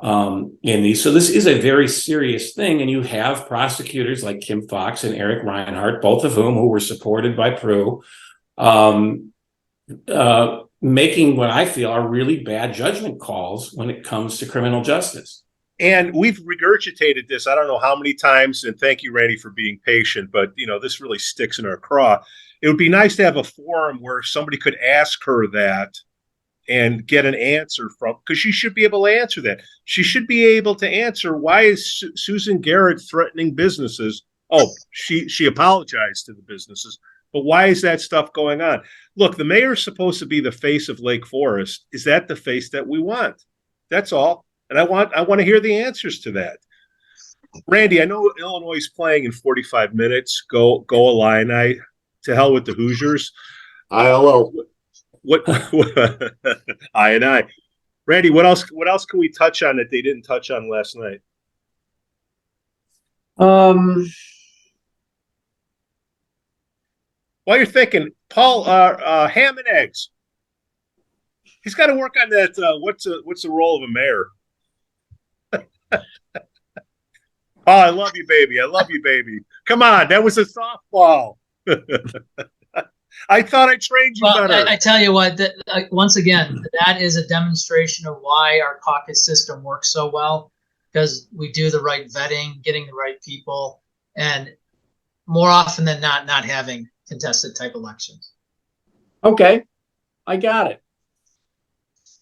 in these. So this is a very serious thing. And you have prosecutors like Kim Fox and Eric Rhinehart, both of who were supported by Prue, making what I feel are really bad judgment calls when it comes to criminal justice. And we've regurgitated this, I don't know how many times, and thank you, Randy, for being patient, but this really sticks in our craw. It would be nice to have a forum where somebody could ask her that and get an answer from, because she should be able to answer that. She should be able to answer, why is Susan Garrett threatening businesses? Oh, she apologized to the businesses, but why is that stuff going on? Look, the mayor's supposed to be the face of Lake Forest. Is that the face that we want? That's all. And I want to hear the answers to that. Randy, I know Illinois is playing in 45 minutes. Go Illini. To hell with the Hoosiers. ILO. What I and I. Randy, what else can we touch on that they didn't touch on last night? Um, While you're thinking, Paul, ham and eggs. He's got to work on that. What's the role of a mayor? Oh, I love you, baby. I love you, baby. Come on, that was a softball. I thought I trained you better. I tell you what, once again, that is a demonstration of why our caucus system works so well, because we do the right vetting, getting the right people, and more often than not having contested type elections. Okay, I got it.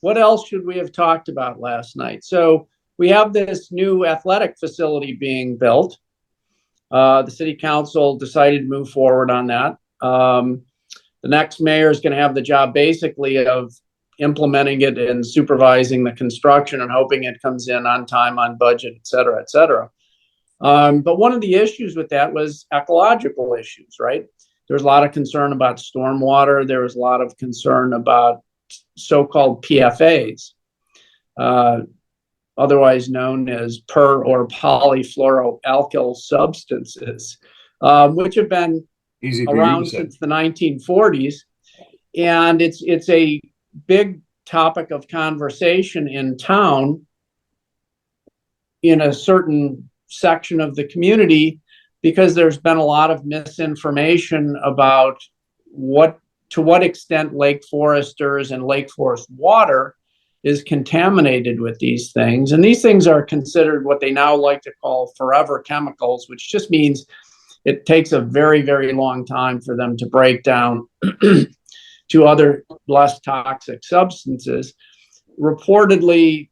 What else should we have talked about last night? So we have this new athletic facility being built. The city council decided to move forward on that. The next mayor is going to have the job basically of implementing it and supervising the construction and hoping it comes in on time, on budget, et cetera, et cetera. But one of the issues with that was ecological issues, right? There was a lot of concern about stormwater. There was a lot of concern about so-called PFAs, otherwise known as per or polyfluoroalkyl substances, which have been around since the 1940s. And it's a big topic of conversation in town in a certain section of the community, because there's been a lot of misinformation about to what extent Lake Foresters and Lake Forest water is contaminated with these things. And these things are considered what they now like to call forever chemicals, which just means it takes a very, very long time for them to break down to other less toxic substances. Reportedly,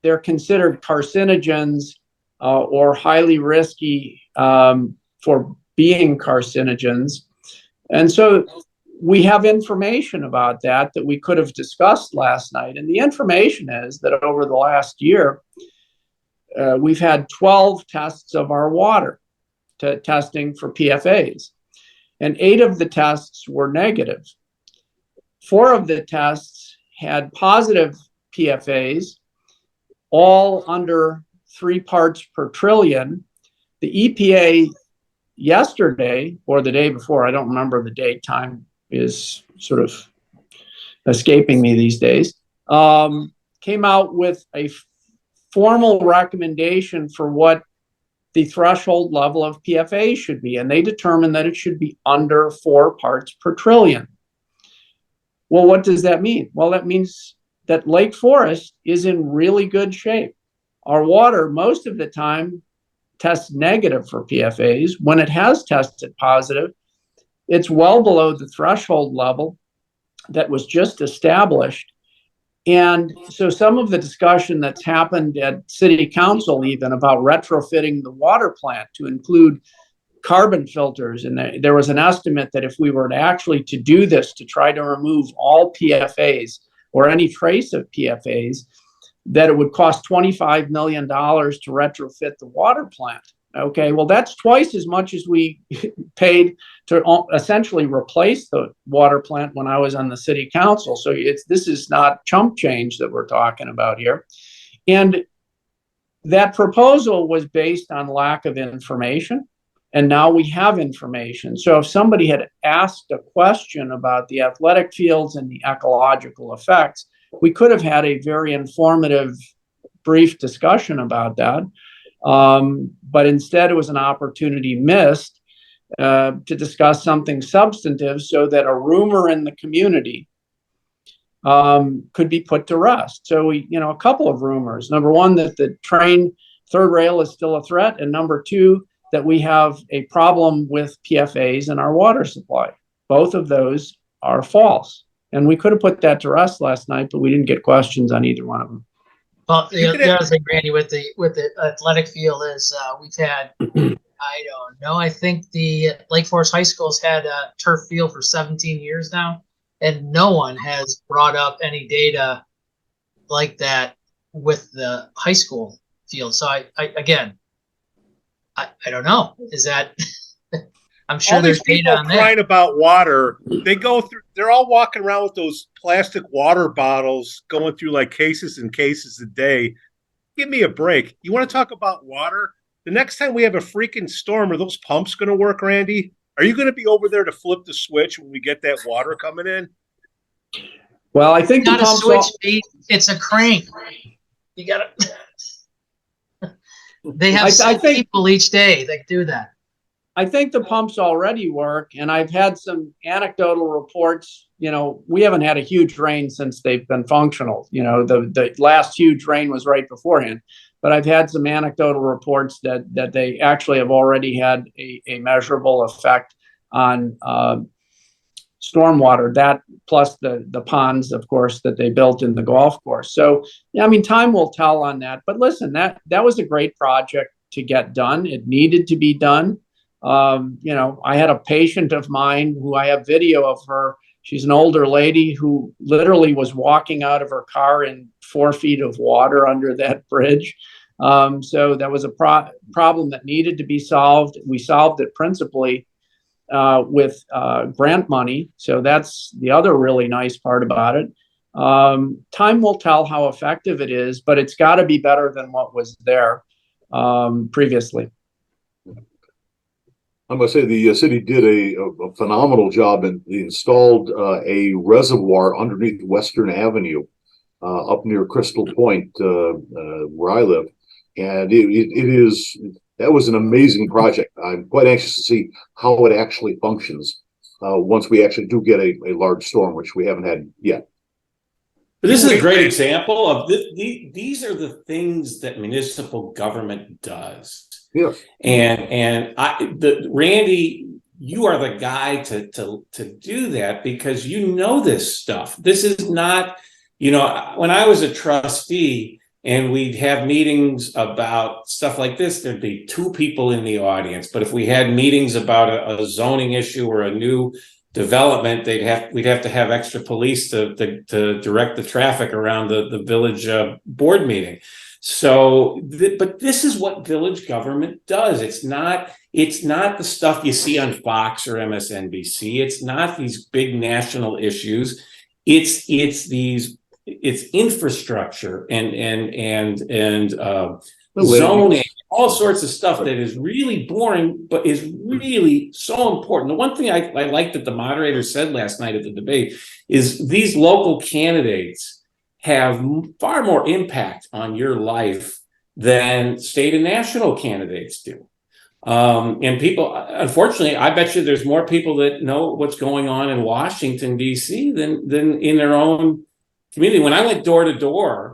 they're considered carcinogens or highly risky for being carcinogens. And so we have information about that we could have discussed last night. And the information is that over the last year, we've had 12 tests of our water testing for PFAs. And 8 of the tests were negative. 4 of the tests had positive PFAs, all under 3 parts per trillion. The EPA yesterday, or the day before, I don't remember the date, time is sort of escaping me these days, came out with a formal recommendation for what the threshold level of PFA should be. And they determined that it should be under 4 parts per trillion. Well, what does that mean? Well, that means that Lake Forest is in really good shape. Our water, most of the time, tests negative for PFAs. When it has tested positive, it's well below the threshold level that was just established. And so some of the discussion that's happened at city council even about retrofitting the water plant to include carbon filters. And there was an estimate that if we were to do this, to try to remove all PFAs or any trace of PFAs, that it would cost $25 million to retrofit the water plant. Okay, well, that's twice as much as we paid to essentially replace the water plant when I was on the city council. So this is not chump change that we're talking about here. And that proposal was based on lack of information. And now we have information. So if somebody had asked a question about the athletic fields and the ecological effects, we could have had a very informative, brief discussion about that. But instead, it was an opportunity missed to discuss something substantive so that a rumor in the community could be put to rest. So a couple of rumors. Number one, that the train third rail is still a threat. And number two, that we have a problem with PFAs in our water supply. Both of those are false. And we could have put that to rest last night, but we didn't get questions on either one of them. Well, the other thing, Randy, with the athletic field is we've had, I don't know, I think the Lake Forest High School's had a turf field for 17 years now, and no one has brought up any data like that with the high school field. So I don't know. Is that I'm sure all there's these data people on that. crying about water. They go through. They're all walking around with those plastic water bottles, going through like cases and cases a day. Give me a break. You want to talk about water? The next time we have a freaking storm, are those pumps going to work, Randy? Are you going to be over there to flip the switch when we get that water coming in? Well, I think Not a switch, Pete. It's a crank. You got to. They have people each day that do that. I think the pumps already work, and I've had some anecdotal reports. You know, we haven't had a huge rain since they've been functional. You know, the last huge rain was right beforehand, but I've had some anecdotal reports that they actually have already had a measurable effect on stormwater. That plus the ponds, of course, that they built in the golf course. So, yeah, I mean, time will tell on that. But listen, that was a great project to get done. It needed to be done. You know, I had a patient of mine who I have video of her. She's an older lady who literally was walking out of her car in 4 feet of water under that bridge. So that was a problem that needed to be solved. We solved it principally with grant money. So that's the other really nice part about it. Time will tell how effective it is, but it's got to be better than what was there previously. I must say the city did a phenomenal job and installed a reservoir underneath Western Avenue up near Crystal Point, where I live. And that was an amazing project. I'm quite anxious to see how it actually functions once we actually do get a large storm, which we haven't had yet. But this is a great example of these are the things that municipal government does. Yeah. And Randy, you are the guy to do that because you know this stuff. This is not, you know, when I was a trustee and we'd have meetings about stuff like this, there'd be 2 people in the audience. But if we had meetings about a zoning issue or a new development, we'd have to have extra police to direct the traffic around the village board meeting. So, but this is what village government does. It's not the stuff you see on Fox or MSNBC. It's not these big national issues. It's infrastructure and zoning, all sorts of stuff that is really boring, but is really so important. The one thing I like that the moderator said last night at the debate is these local candidates have far more impact on your life than state and national candidates do. And people, unfortunately, I bet you there's more people that know what's going on in Washington, D.C. than in their own community. When I went door to door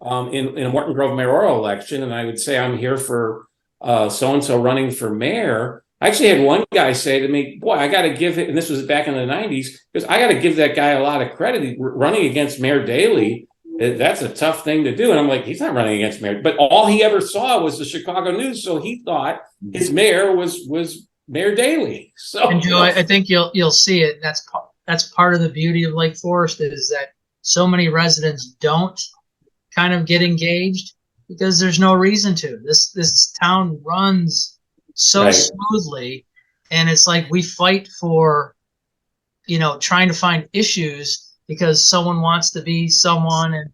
in a Morton Grove mayoral election, and I would say I'm here for so-and-so running for mayor, I actually had one guy say to me, boy, I got to give it, and this was back in the 90s, because I got to give that guy a lot of credit. Running against Mayor Daley, that's a tough thing to do. And I'm like, he's not running against Mayor, but all he ever saw was the Chicago News. So he thought his mayor was Mayor Daley. So, and Joe, I think you'll see it. That's part of the beauty of Lake Forest is that so many residents don't kind of get engaged because there's no reason to. This town runs so right. smoothly, and it's like we fight for, you know, trying to find issues because someone wants to be someone, and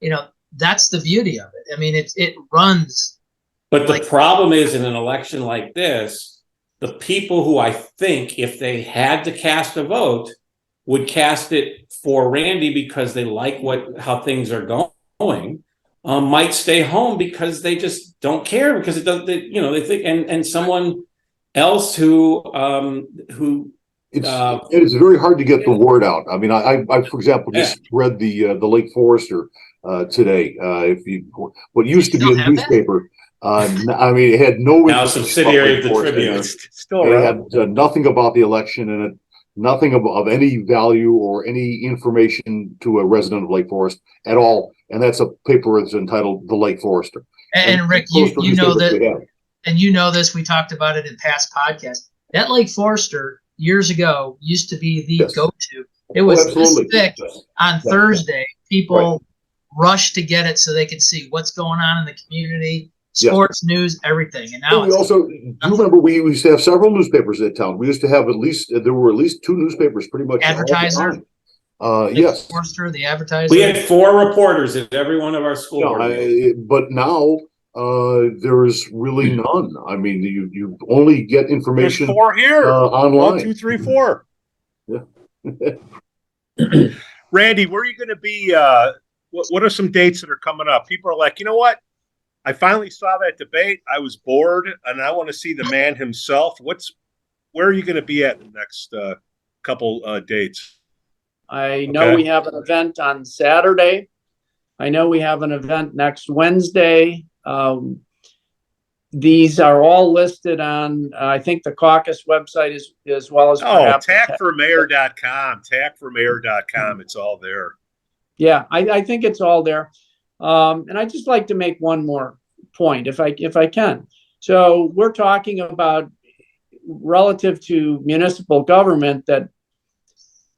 you know that's the beauty of it. I mean, it runs. But the problem is in an election like this, the people who I think if they had to cast a vote would cast it for Randy because they like how things are going. Might stay home because they just don't care because it doesn't. They think and someone else who it's very hard to get the word out. I mean, I for example just read the Lake Forester today. What used to be a newspaper. I mean, it had no now subsidiary of the Tribune. Still, it had nothing about the election in it. nothing of any value or any information to a resident of Lake Forest at all. And that's a paper that's entitled The Lake Forester. And Rick, you know that, and you know this, we talked about it in past podcasts. That Lake Forester years ago used to be the go-to. It was this thick on Thursday. People rushed to get it so they could see what's going on in the community, sports news, everything. And now we also, do you remember we used to have several newspapers in town? We used to have there were at least 2 newspapers pretty much. Advertiser. Yes. Forrester, the Advertiser. We had 4 reporters at every one of our school board but now there is really none. I mean, you only get information. There's 4 here. Online. 1, 2, 3, 4. Yeah. Randy, where are you going to be? What are some dates that are coming up? People are like, you know what? I finally saw that debate. I was bored, and I want to see the man himself. Where are you going to be at the next couple dates? I know we have an event on Saturday. I know we have an event next Wednesday. These are all listed on, I think, the Caucus website as well as tackformayor.com. Tackformayor.com. It's all there. Yeah, I think it's all there. And I'd just like to make one more point, if I can. So we're talking about, relative to municipal government, that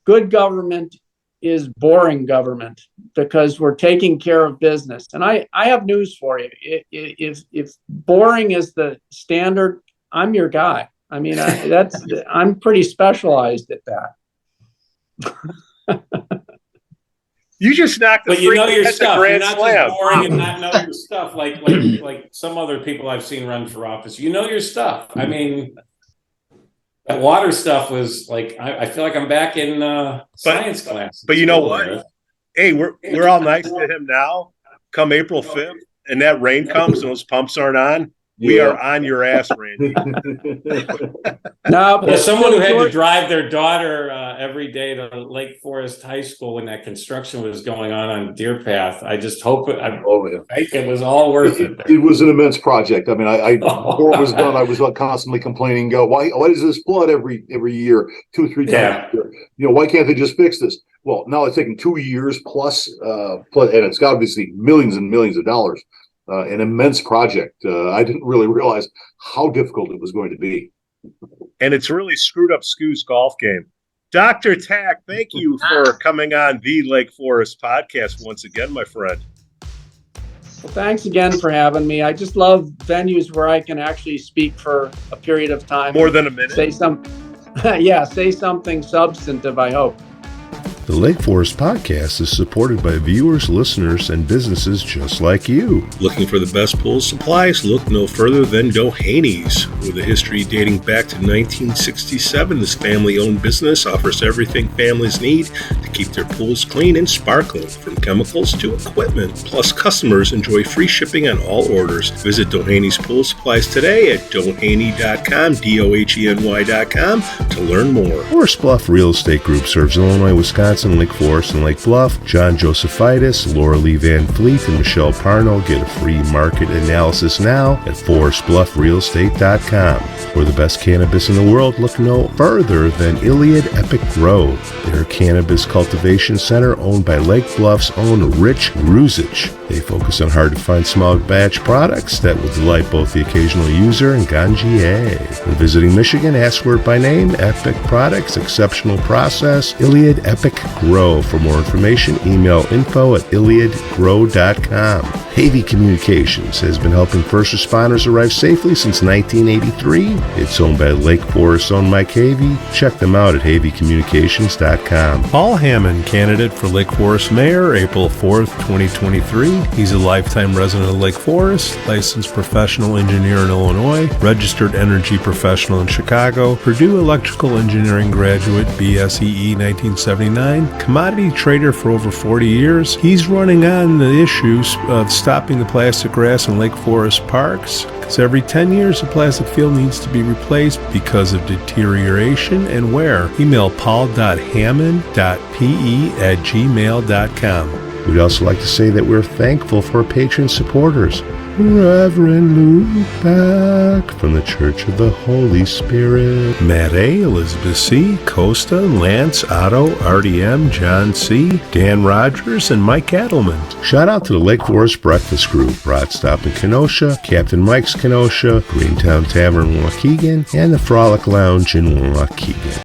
good government is boring government because we're taking care of business. And I have news for you. If boring is the standard, I'm your guy. I mean, I'm pretty specialized at that. You just knocked the your stuff. You're not slam. just boring and not know your stuff like some other people I've seen run for office. You know your stuff. I mean, that water stuff was like, I feel like I'm back in science class. But you know what? Hey, we're all nice to him now. Come April 5th, and that rain comes and those pumps aren't on. We are on your ass, Randy. No, as someone who had to drive their daughter every day to Lake Forest High School when that construction was going on Deer Path, I just hope it was all worth it. It was an immense project. I mean, before it was done, I was constantly complaining. Why does this flood every year, 2 or 3 times a year? You know, why can't they just fix this? Well, now it's taken 2 years plus, and it's got obviously millions and millions of dollars. An immense project. I didn't really realize how difficult it was going to be. And it's really screwed up Skoo's golf game. Dr. Tack, thank you for coming on the Lake Forest podcast once again, my friend. Well, thanks again for having me. I just love venues where I can actually speak for a period of time. More than a minute. Say something substantive, I hope. The Lake Forest Podcast is supported by viewers, listeners, and businesses just like you. Looking for the best pool supplies? Look no further than Dohany's. With a history dating back to 1967, this family-owned business offers everything families need to keep their pools clean and sparkling, from chemicals to equipment. Plus, customers enjoy free shipping on all orders. Visit Dohany's Pool Supplies today at doheny.com, DOHENY.com, to learn more. Forest Bluff Real Estate Group serves Illinois, Wisconsin, Lake Forest, and Lake Bluff. John Josephitis, Laura Lee Van Fleet, and Michelle Parno. Get a free market analysis now at forestbluffrealestate.com. For the best cannabis in the world, look no further than Iliad Epic Grow. Their cannabis cultivation center, owned by Lake Bluff's own Rich Gruzich. They focus on hard-to-find small batch products that will delight both the occasional user and ganjier. When visiting Michigan, ask for it by name. Epic Products, exceptional process, Iliad Epic Grow. For more information, email info@iliadgrow.com. Havey Communications has been helping first responders arrive safely since 1983. It's owned by Lake Forest's own Mike Havey. Check them out at haveycommunications.com. Paul Hammond, candidate for Lake Forest Mayor, April 4th, 2023. He's a lifetime resident of Lake Forest, licensed professional engineer in Illinois, registered energy professional in Chicago, Purdue Electrical Engineering graduate, BSEE 1979, commodity trader for over 40 years. He's running on the issues of stopping the plastic grass in Lake Forest parks, because every 10 years the plastic field needs to be replaced because of deterioration and wear. Email paul.hammond.pe@gmail.com. We'd also like to say that we're thankful for our patron supporters. Reverend Luke Beck from the Church of the Holy Spirit, Matt A., Elizabeth C., Costa, Lance, Otto, RDM, John C., Dan Rogers, and Mike Adelman. Shout out to the Lake Forest Breakfast Group, Rod Stop in Kenosha, Captain Mike's Kenosha, Greentown Tavern in Waukegan, and the Frolic Lounge in Waukegan.